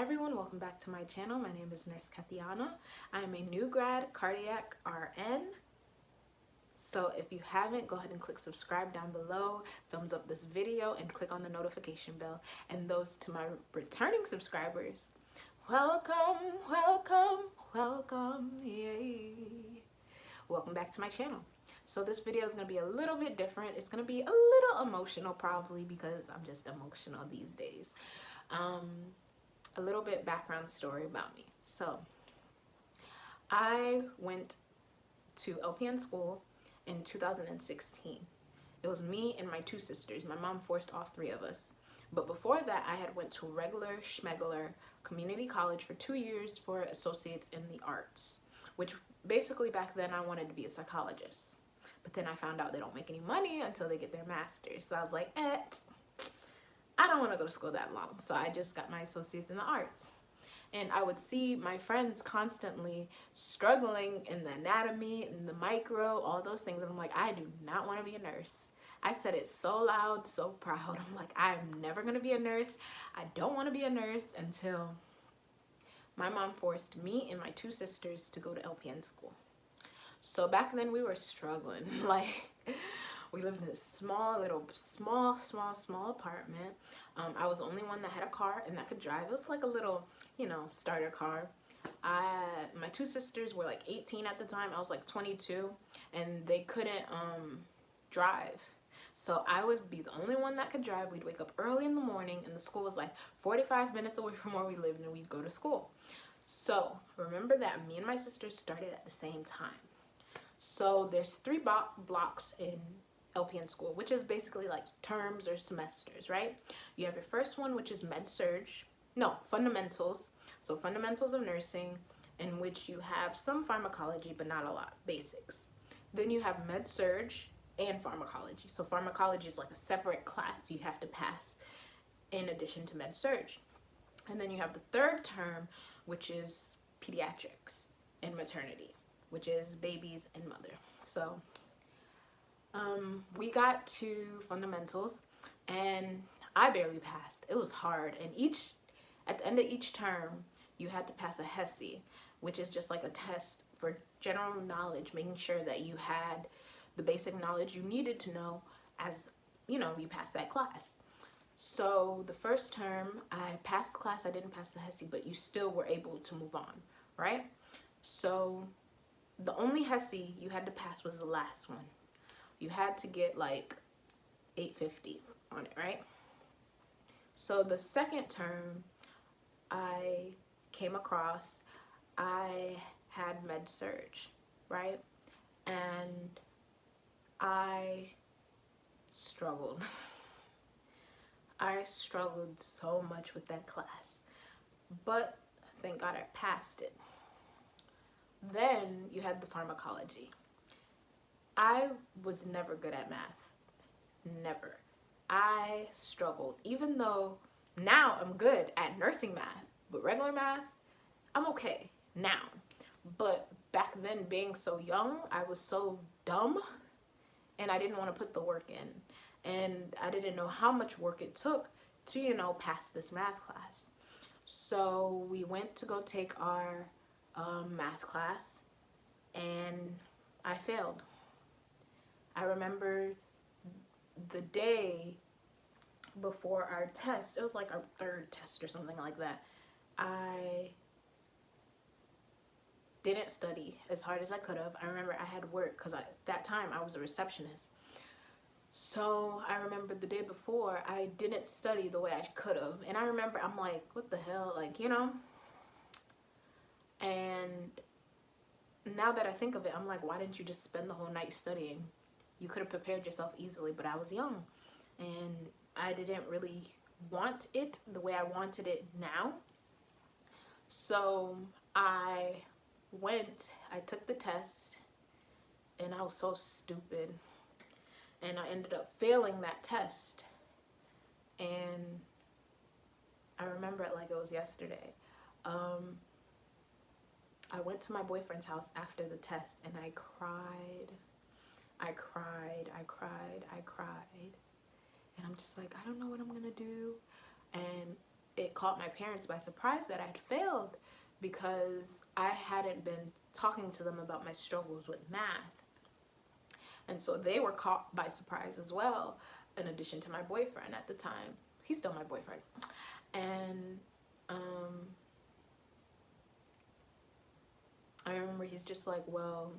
everyone, welcome back to my channel. My name is Nurse Kathiana. I am a new grad cardiac RN. So if you haven't, go ahead and click subscribe down below, thumbs up this video, and click on the notification bell. And those to my returning subscribers, welcome, welcome, welcome, yay. Welcome back to my channel. So this video is going to be a little bit different. It's going to be a little emotional probably because I'm just emotional these days. A little bit background story about me. So I went to LPN school in 2016. It was me and my two sisters. My mom forced all three of us. But before that, I had went to regular schmegular community college for 2 years for associates in the arts, which basically back then I wanted to be a psychologist. But then I found out they don't make any money until they get their master's. So I was like, I don't want to go to school that long. So I just got my associates in the arts. And I would see my friends constantly struggling in the anatomy, in the micro, all those things. And I'm like, I do not want to be a nurse. I said it so loud, so proud. I'm like, I'm never going to be a nurse. I don't want to be a nurse until my mom forced me and my two sisters to go to LPN school. So back then we were struggling. Like, we lived in this small apartment. I was the only one that had a car and that could drive. It was like a little, starter car. My two sisters were like 18 at the time. I was like 22, and they couldn't drive. So I would be the only one that could drive. We'd wake up early in the morning, and the school was like 45 minutes away from where we lived, and we'd go to school. So remember that me and my sisters started at the same time. So there's 3 blocks in LPN school, which is basically like terms or semesters, right? You have your first one, which is fundamentals. So fundamentals of nursing, in which you have some pharmacology, but not a lot, basics. Then you have med-surg and pharmacology. So pharmacology is like a separate class you have to pass in addition to med-surg. And then you have the third term, which is pediatrics and maternity, which is babies and mother. So we got to fundamentals and I barely passed. It was hard. And at the end of each term, you had to pass a HESI, which is just like a test for general knowledge, making sure that you had the basic knowledge you needed to know as, you passed that class. So the first term, I passed the class. I didn't pass the HESI, but you still were able to move on, right? So the only HESI you had to pass was the last one. You had to get like 850 on it, right? So the second term I came across, I had med-surg, right? And I struggled. I struggled so much with that class, but thank God I passed it. Then you had the pharmacology. I was never good at math. Never. I struggled. Even though now I'm good at nursing math, but regular math, I'm okay now. But back then, being so young, I was so dumb and I didn't want to put the work in. And I didn't know how much work it took to, pass this math class. So we went to go take our math class and I failed. I remember the day before our test, it was like our 3rd test or something like that. I didn't study as hard as I could have. I remember I had work because at that time I was a receptionist. So I remember the day before I didn't study the way I could have. And I remember I'm like, what the hell? Like, And now that I think of it, I'm like, why didn't you just spend the whole night studying? You could have prepared yourself easily, but I was young and I didn't really want it the way I wanted it now. So I took the test and I was so stupid and I ended up failing that test. And I remember it like it was yesterday. I went to my boyfriend's house after the test and I cried. And I'm just like, I don't know what I'm gonna do. And it caught my parents by surprise that I had failed, because I hadn't been talking to them about my struggles with math. And so they were caught by surprise as well, in addition to my boyfriend at the time. He's still my boyfriend. And I remember he's just like, well,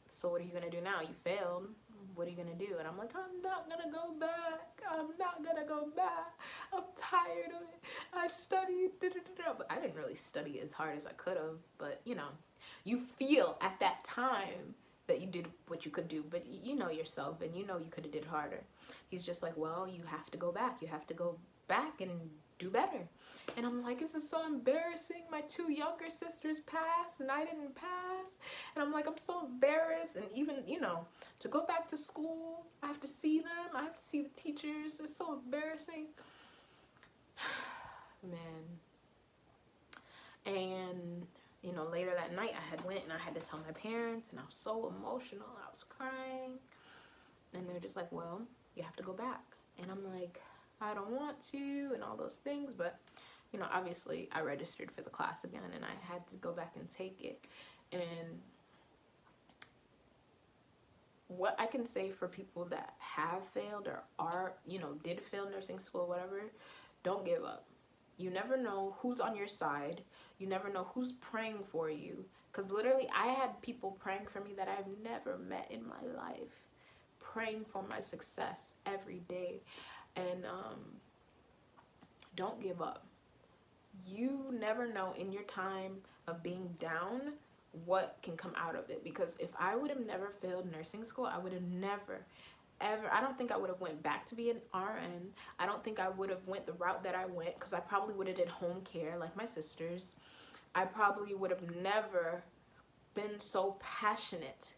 so what are you gonna do now? You failed. What are you gonna do? And I'm like, I'm not gonna go back. I'm not gonna go back. I'm tired of it. I studied, but I didn't really study as hard as I could have. But you know, you feel at that time that you did what you could do, but you know yourself, and you know you could have did harder. He's just like, well, you have to go back. You have to go back and do better. And I'm like, this is so embarrassing. My 2 younger sisters passed and I didn't pass. And I'm like, I'm so embarrassed. And even, you know, to go back to school, I have to see them. I have to see the teachers. It's so embarrassing. Man. And, you know, later that night I had went and I had to tell my parents, and I was so emotional. I was crying. And they're just like, well, you have to go back. And I'm like, I don't want to, and all those things. But you know, obviously I registered for the class again, and I had to go back and take it. And what I can say for people that have failed or are, you know, did fail nursing school, whatever, don't give up. You never know who's on your side. You never know who's praying for you. Because literally I had people praying for me that I've never met in my life, praying for my success every day. And don't give up. You never know in your time of being down what can come out of it. Because if I would have never failed nursing school, I would have never, ever, I don't think I would have went back to be an RN. I don't think I would have went the route that I went, because I probably would have did home care like my sisters. I probably would have never been so passionate.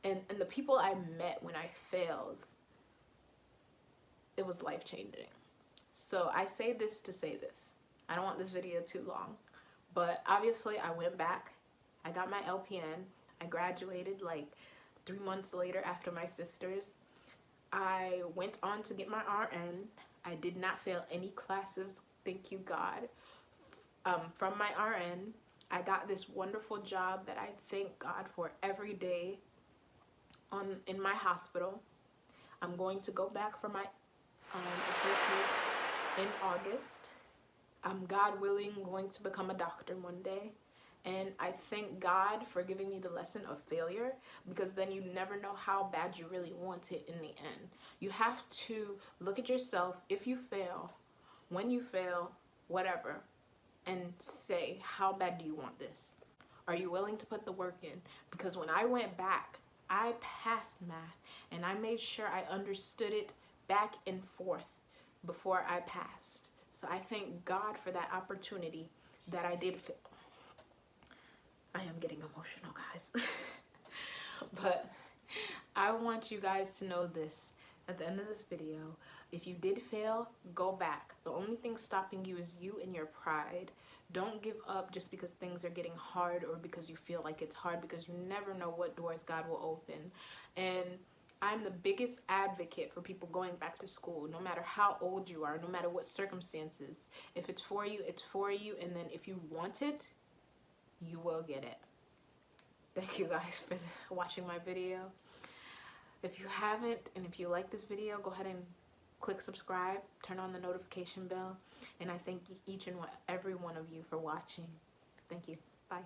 And the people I met when I failed, it was life-changing. So I say this to say this. I don't want this video too long, but obviously I went back. I got my LPN. I graduated like 3 months later after my sisters. I went on to get my RN. I did not fail any classes, thank you God. From my RN, I got this wonderful job that I thank God for every day in my hospital. I'm going to go back for my associates in August. I'm, God willing, going to become a doctor one day. And I thank God for giving me the lesson of failure, because then you never know how bad you really want it in the end. You have to look at yourself if you fail, when you fail, whatever, and say, how bad do you want this? Are you willing to put the work in? Because when I went back, I passed math, and I made sure I understood it back and forth before I passed. So I thank God for that opportunity that I did fail. I am getting emotional, guys. But I want you guys to know this at the end of this video. If you did fail, go back. The only thing stopping you is you and your pride. Don't give up just because things are getting hard, or because you feel like it's hard, because you never know what doors God will open. And I'm the biggest advocate for people going back to school, no matter how old you are, no matter what circumstances. If it's for you, it's for you. And then if you want it, you will get it. Thank you guys for watching my video. If you haven't, and if you like this video, go ahead and click subscribe, turn on the notification bell, and I thank each and every one of you for watching. Thank you. Bye.